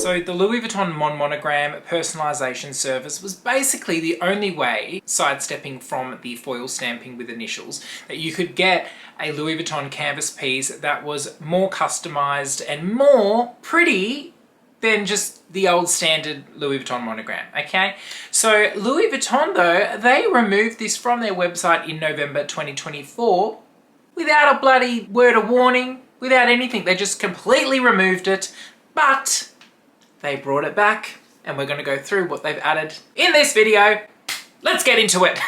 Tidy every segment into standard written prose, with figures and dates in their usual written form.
So the Louis Vuitton Monogram personalization service was basically the only way, sidestepping from the foil stamping with initials, that you could get a Louis Vuitton canvas piece that was more customized and more pretty than just the old standard Louis Vuitton monogram, okay? So Louis Vuitton though, they removed this from their website in November 2024 without a bloody word of warning, without anything. They just completely removed it, but they brought it back, and we're going to go through what they've added in this video. Let's get into it.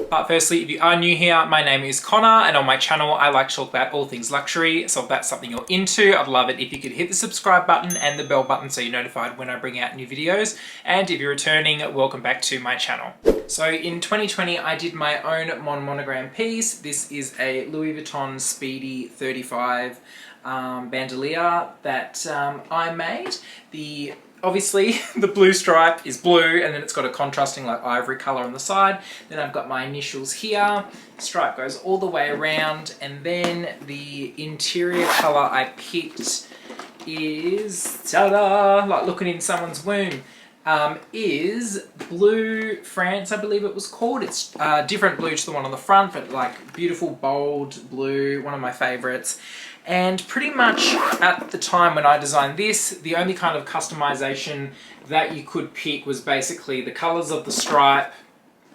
But firstly, if you are new here, my name is Connor, and on my channel I like to talk about all things luxury. So if that's something you're into, I'd love it if you could hit the subscribe button and the bell button so you're notified when I bring out new videos. And if you're returning, welcome back to my channel. So in 2020, I did my own monogram piece. This is a Louis Vuitton Speedy 35 bandolier that I made. Obviously, the blue stripe is blue, and then it's got a contrasting like ivory color on the side. Then I've got my initials here. Stripe goes all the way around, and then the interior color I picked is, ta-da, like looking in someone's womb, is Blue France, I believe it was called. It's different blue to the one on the front, but like beautiful, bold blue, one of my favorites. And pretty much at the time when I designed this, the only kind of customization that you could pick was basically the colors of the stripe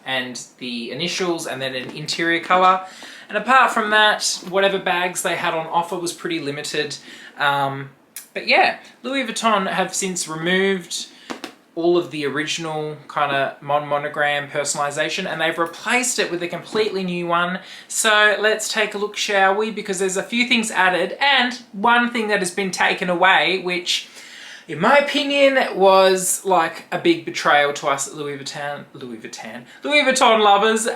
and the initials, and then an interior color. And apart from that, whatever bags they had on offer was pretty limited. But yeah, Louis Vuitton have since removed all of the original kind of monogram personalization, and they've replaced it with a completely new one. So let's take a look, shall we? Because there's a few things added, and one thing that has been taken away, which in my opinion was like a big betrayal to us Louis Vuitton lovers.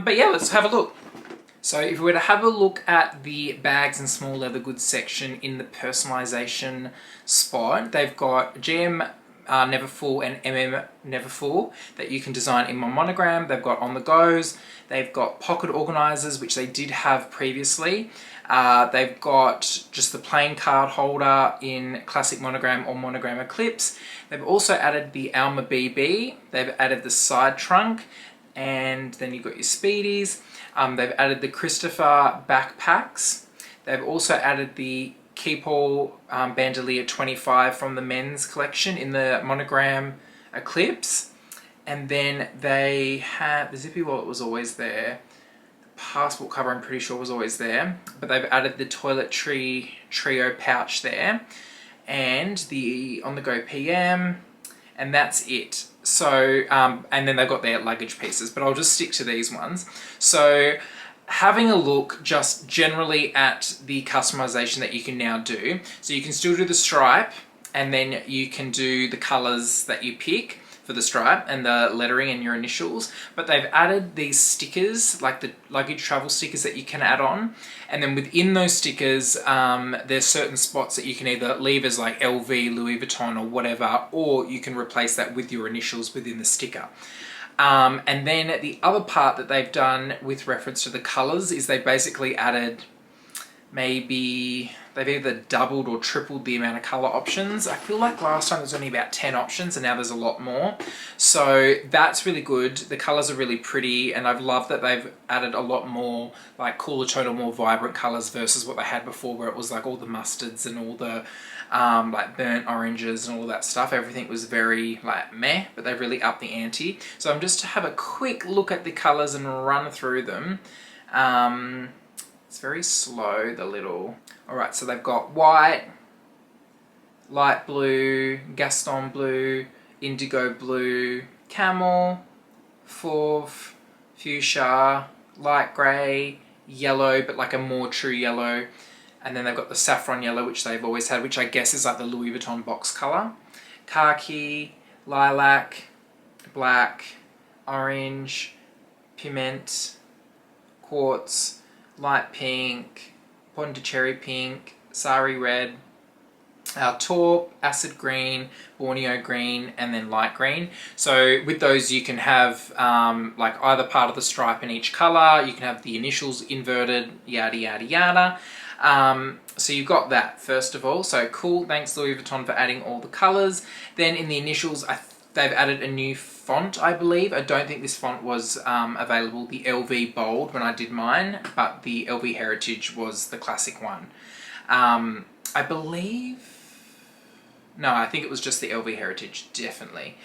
But yeah, let's have a look. So if we were to have a look at the bags and small leather goods section in the personalization spot, they've got GM Neverfull and MM Neverfull that you can design in my monogram. They've got on the goes, they've got pocket organizers, which they did have previously. They've got just the plain card holder in classic monogram or monogram eclipse. They've also added the Alma BB. They've added the side trunk, and then you've got your Speedies. They've added the Christopher backpacks. They've also added the Keep All bandolier 25 from the men's collection in the monogram eclipse. And then they had the zippy wallet was always there. The passport cover I'm pretty sure was always there, but they've added the toiletry trio pouch there, and the on the go PM, and that's it. So and then they've got their luggage pieces, but I'll just stick to these ones. So having a look just generally at the customization that you can now do. So you can still do the stripe, and then you can do the colors that you pick for the stripe and the lettering and your initials. But they've added these stickers, like the luggage travel stickers that you can add on. And then within those stickers, there's certain spots that you can either leave as like LV, Louis Vuitton or whatever, or you can replace that with your initials within the sticker. And then the other part that they've done with reference to the colors is they basically added, maybe they've either doubled or tripled the amount of color options. I feel like last time there was only about 10 options, and now there's a lot more. So that's really good. The colors are really pretty, and I've loved that they've added a lot more like cooler tone or more vibrant colors versus what they had before, where it was like all the mustards and all the like burnt oranges and all that stuff. Everything was very like meh, but they've really upped the ante. So I'm just to have a quick look at the colors and run through them. It's very slow, the little... Alright, so they've got white, light blue, Gaston blue, indigo blue, camel, fauve, fuchsia, light grey, yellow, but like a more true yellow. And then they've got the saffron yellow, which they've always had, which I guess is like the Louis Vuitton box colour. Khaki, lilac, black, orange, piment, quartz, light pink, Pondicherry pink, sari red, taupe, acid green, Borneo green, and then light green. So with those you can have like either part of the stripe in each colour, you can have the initials inverted, yada yada yada. So you've got that first of all. So cool, thanks Louis Vuitton for adding all the colours. Then in the initials, they've added a new font, I believe. I don't think this font was available, the LV Bold, when I did mine, but the LV Heritage was the classic one. I believe... No, I think it was just the LV Heritage, definitely.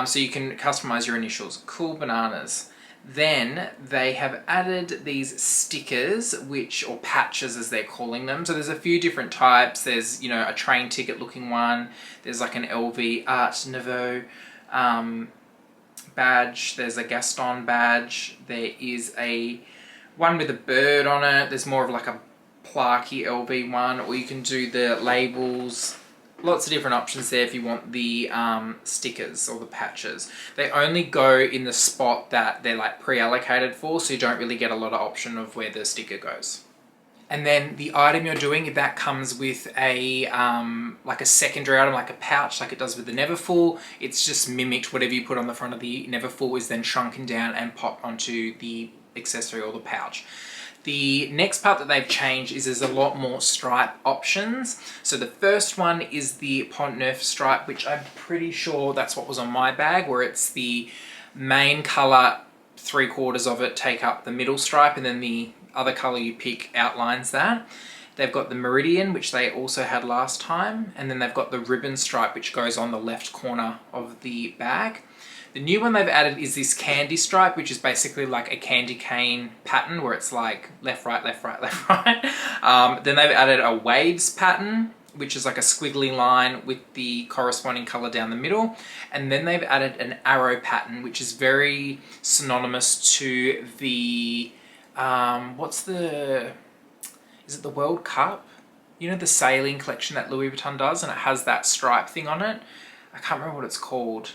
So you can customize your initials. Cool bananas. Then they have added these stickers, or patches as they're calling them. So there's a few different types. There's, a train ticket looking one. There's like an LV Art Nouveau badge. There's a Gaston badge. There is a one with a bird on it. There's more of like a plaquey LV one, or you can do the labels. Lots of different options there if you want the stickers or the patches. They only go in the spot that they're like pre-allocated for, so you don't really get a lot of option of where the sticker goes. And then the item you're doing, if that comes with a like a secondary item, like a pouch, like it does with the Neverfull, it's just mimicked whatever you put on the front of the Neverfull is then shrunken down and popped onto the accessory or the pouch. The next part that they've changed is there's a lot more stripe options. So the first one is the Pont Neuf stripe, which I'm pretty sure that's what was on my bag, where it's the main colour, 3/4 of it take up the middle stripe, and then the other colour you pick outlines that. They've got the Meridian, which they also had last time, and then they've got the ribbon stripe, which goes on the left corner of the bag. The new one they've added is this candy stripe, which is basically like a candy cane pattern where it's like left, right, left, right, left, right. Then they've added a waves pattern, which is like a squiggly line with the corresponding color down the middle. And then they've added an arrow pattern, which is very synonymous to the, is it the World Cup? The sailing collection that Louis Vuitton does, and it has that stripe thing on it. I can't remember what it's called.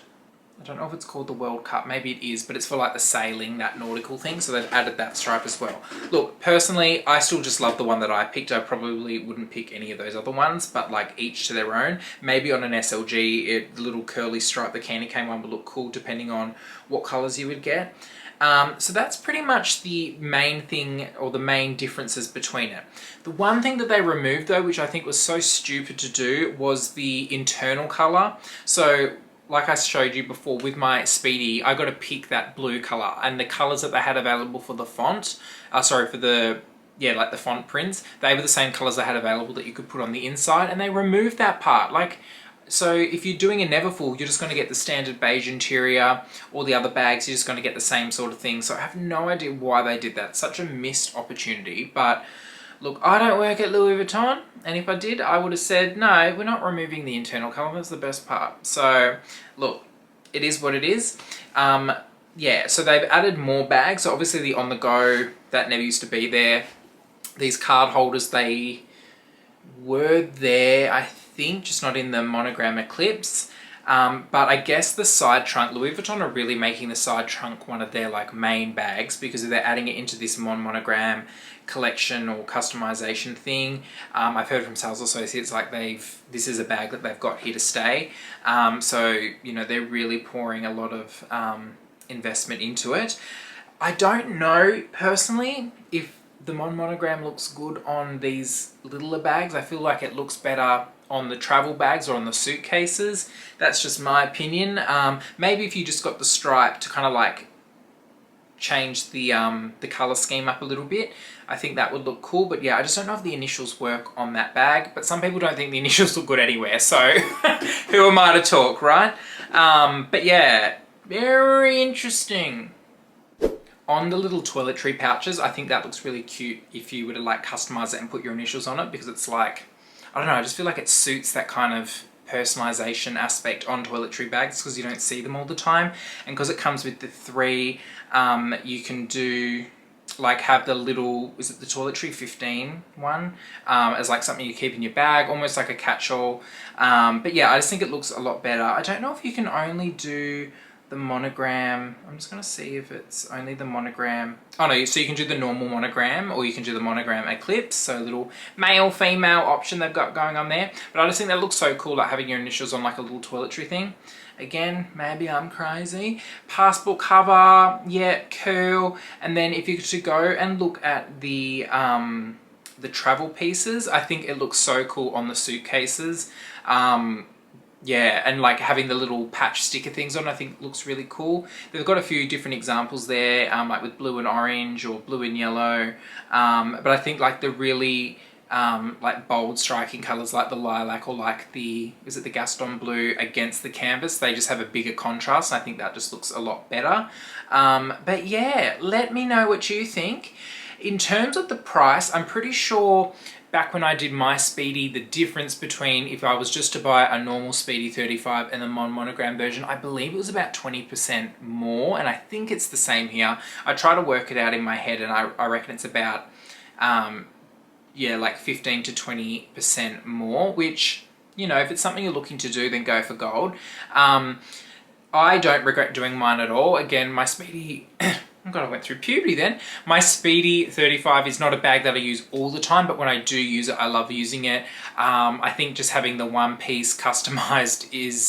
I don't know if it's called the World Cup, maybe it is, but it's for like the sailing, that nautical thing, so they've added that stripe as well. Look, personally, I still just love the one that I picked. I probably wouldn't pick any of those other ones, but like each to their own. Maybe on an SLG, the little curly stripe, the candy cane one would look cool depending on what colours you would get. So that's pretty much the main thing, or the main differences between it. The one thing that they removed though, which I think was so stupid to do, was the internal colour. So like I showed you before with my Speedy, I got to pick that blue colour, and the colours that they had available for the font, for the font prints, they were the same colours they had available that you could put on the inside, and they removed that part. So if you're doing a Neverfull, you're just going to get the standard beige interior. All the other bags, you're just going to get the same sort of thing. So I have no idea why they did that. Such a missed opportunity, but look, I don't work at Louis Vuitton, and if I did, I would have said, no, we're not removing the internal colour, that's the best part. So, look, it is what it is. So they've added more bags. So obviously the on-the-go, that never used to be there. These card holders, they were there, I think, just not in the Monogram Eclipse. But I guess the side trunk, Louis Vuitton are really making the side trunk one of their main bags, because they're adding it into this Monogram collection or customization thing. I've heard from sales associates this is a bag that they've got here to stay. So they're really pouring a lot of investment into it. I don't know personally if the Monogram looks good on these littler bags. I feel like it looks better on the travel bags or on the suitcases. That's just my opinion. Maybe if you just got the stripe to kind of change the color scheme up a little bit, I think that would look cool. But yeah, I just don't know if the initials work on that bag, but some people don't think the initials look good anywhere, so who am I to talk, right? But yeah, very interesting. On the little toiletry pouches, I think that looks really cute if you were to customize it and put your initials on it, because it's I don't know, I just feel like it suits that kind of personalization aspect on toiletry bags, because you don't see them all the time. And because it comes with the 3, you can do have the little, is it the toiletry 15 one, as something you keep in your bag, almost like a catch-all. But yeah, I just think it looks a lot better. I don't know if you can only do the Monogram. I'm just going to see if it's only the Monogram. Oh no, so you can do the normal Monogram, or you can do the Monogram Eclipse, so a little male-female option they've got going on there. But I just think that looks so cool, having your initials on a little toiletry thing. Again, maybe I'm crazy. Passport cover, yeah, cool. And then if you were to go and look at the the travel pieces. I think it looks so cool on the suitcases. Yeah, and like having the little patch sticker things on, I think looks really cool. They've got a few different examples there, like with blue and orange or blue and yellow. But I think like the really like bold striking colors like the lilac or like the, is it the Gaston blue against the canvas, they just have a bigger contrast. I think that just looks a lot better. But yeah, let me know what you think. In terms of the price, I'm pretty sure back when I did my Speedy, the difference between if I was just to buy a normal Speedy 35 and the Monogram version, I believe it was about 20% more, and I think it's the same here. I try to work it out in my head, and I reckon it's about, yeah, like 15 to 20% more, which, you know, if it's something you're looking to do, then go for gold. I don't regret doing mine at all. Again, my Speedy... Oh God, I went through puberty then. My Speedy 35 is not a bag that I use all the time, but when I do use it, I love using it. I think just having the one piece customized is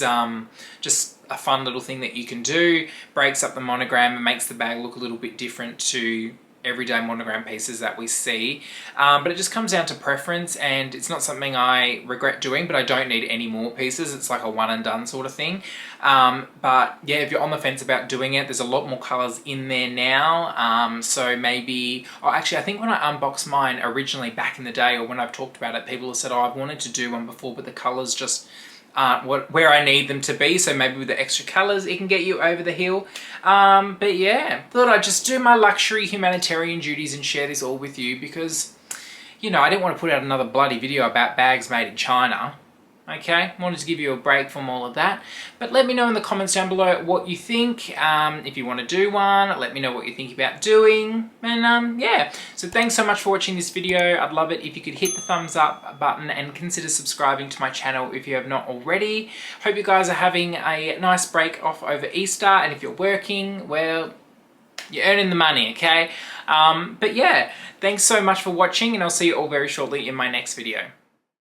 just a fun little thing that you can do. Breaks up the monogram and makes the bag look a little bit different to everyday monogram pieces that we see. But it just comes down to preference, and it's not something I regret doing, but I don't need any more pieces. It's like a one and done sort of thing. But yeah, if you're on the fence about doing it, there's a lot more colors in there now. So maybe, oh, actually I think when I unboxed mine originally back in the day, or when I've talked about it, people have said, oh, I've wanted to do one before, but the colors just aren't where I need them to be. So maybe with the extra colors, it can get you over the hill. But yeah, thought I'd just do my luxury humanitarian duties and share this all with you because, you know, I didn't want to put out another bloody video about bags made in China. Okay, wanted to give you a break from all of that. But let me know in the comments down below what you think. If you want to do one, let me know what you think about doing. And yeah, so thanks so much for watching this video. I'd love it if you could hit the thumbs up button and consider subscribing to my channel if you have not already. Hope you guys are having a nice break off over Easter. And if you're working, well, you're earning the money, okay? But yeah, thanks so much for watching, and I'll see you all very shortly in my next video.